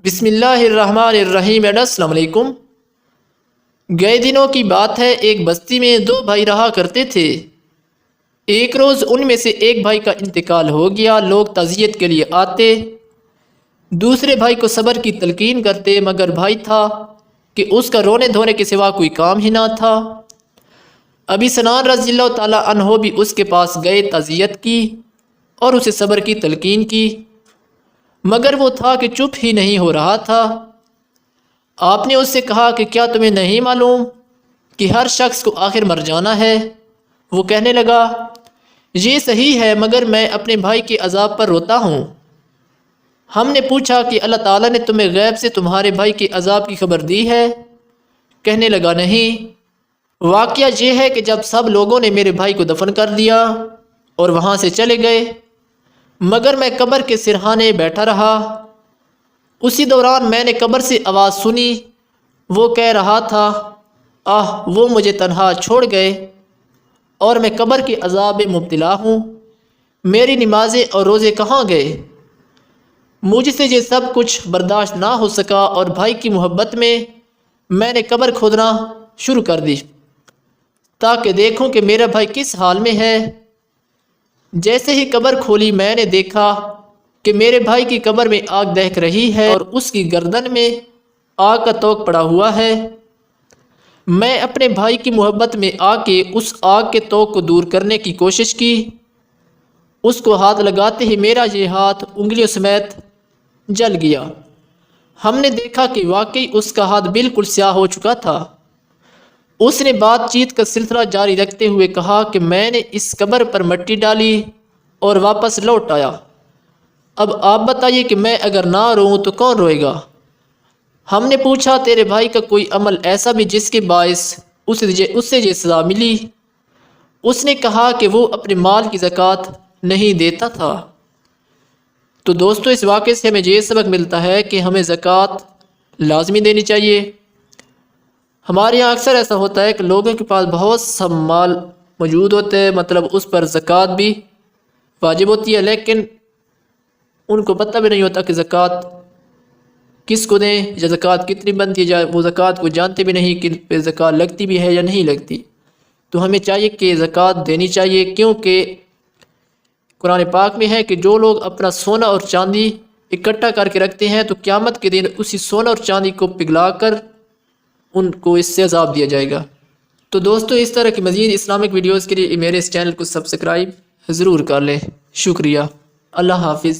بسم اللہ الرحمن الرحیم۔ السلام علیکم۔ گئے دنوں کی بات ہے، ایک بستی میں دو بھائی رہا کرتے تھے۔ ایک روز ان میں سے ایک بھائی کا انتقال ہو گیا۔ لوگ تعزیت کے لیے آتے، دوسرے بھائی کو صبر کی تلقین کرتے، مگر بھائی تھا کہ اس کا رونے دھونے کے سوا کوئی کام ہی نہ تھا۔ ابی سنان رضی اللہ تعالیٰ عنہ بھی اس کے پاس گئے، تعزیت کی اور اسے صبر کی تلقین کی، مگر وہ تھا کہ چپ ہی نہیں ہو رہا تھا۔ آپ نے اس سے کہا کہ کیا تمہیں نہیں معلوم کہ ہر شخص کو آخر مر جانا ہے؟ وہ کہنے لگا، یہ صحیح ہے، مگر میں اپنے بھائی کے عذاب پر روتا ہوں۔ ہم نے پوچھا کہ اللہ تعالیٰ نے تمہیں غیب سے تمہارے بھائی کے عذاب کی خبر دی ہے؟ کہنے لگا، نہیں۔ واقعہ یہ ہے کہ جب سب لوگوں نے میرے بھائی کو دفن کر دیا اور وہاں سے چلے گئے، مگر میں قبر کے سرہانے بیٹھا رہا۔ اسی دوران میں نے قبر سے آواز سنی، وہ کہہ رہا تھا، وہ مجھے تنہا چھوڑ گئے اور میں قبر کے عذاب میں مبتلا ہوں۔ میری نمازیں اور روزے کہاں گئے؟ مجھ سے یہ سب کچھ برداشت نہ ہو سکا اور بھائی کی محبت میں نے قبر کھودنا شروع کر دی تاکہ دیکھوں کہ میرا بھائی کس حال میں ہے۔ جیسے ہی قبر کھولی، میں نے دیکھا کہ میرے بھائی کی قبر میں آگ دہک رہی ہے اور اس کی گردن میں آگ کا توق پڑا ہوا ہے۔ میں اپنے بھائی کی محبت میں آ کے اس آگ کے توق کو دور کرنے کی کوشش کی۔ اس کو ہاتھ لگاتے ہی میرا یہ ہاتھ انگلیوں سمیت جل گیا۔ ہم نے دیکھا کہ واقعی اس کا ہاتھ بالکل سیاہ ہو چکا تھا۔ اس نے بات چیت کا سلسلہ جاری رکھتے ہوئے کہا کہ میں نے اس قبر پر مٹی ڈالی اور واپس لوٹ آیا۔ اب آپ بتائیے کہ میں اگر نہ روؤں تو کون روئے گا؟ ہم نے پوچھا، تیرے بھائی کا کوئی عمل ایسا بھی جس کے باعث اس سے یہ سزا ملی؟ اس نے کہا کہ وہ اپنے مال کی زکوٰۃ نہیں دیتا تھا۔ تو دوستو، اس واقعے سے ہمیں یہ سبق ملتا ہے کہ ہمیں زکوٰۃ لازمی دینی چاہیے۔ ہمارے یہاں اکثر ایسا ہوتا ہے کہ لوگوں کے پاس بہت سا مال موجود ہوتا ہے، مطلب اس پر زکوٰۃ بھی واجب ہوتی ہے، لیکن ان کو پتہ بھی نہیں ہوتا کہ زکوٰۃ کس کو دیں یا زکوٰۃ کتنی بنتی ہے، یا وہ زکوٰۃ کو جانتے بھی نہیں کہ پہ زکوٰۃ لگتی بھی ہے یا نہیں لگتی۔ تو ہمیں چاہیے کہ زکوٰۃ دینی چاہیے، کیونکہ قرآن پاک میں ہے کہ جو لوگ اپنا سونا اور چاندی اکٹھا کر کے رکھتے ہیں تو قیامت کے دن اسی سونا اور چاندی کو پگھلا کر ان کو اس سے عذاب دیا جائے گا۔ تو دوستو، اس طرح کی مزید اسلامک ویڈیوز کے لیے میرے اس چینل کو سبسکرائب ضرور کر لیں۔ شکریہ۔ اللہ حافظ۔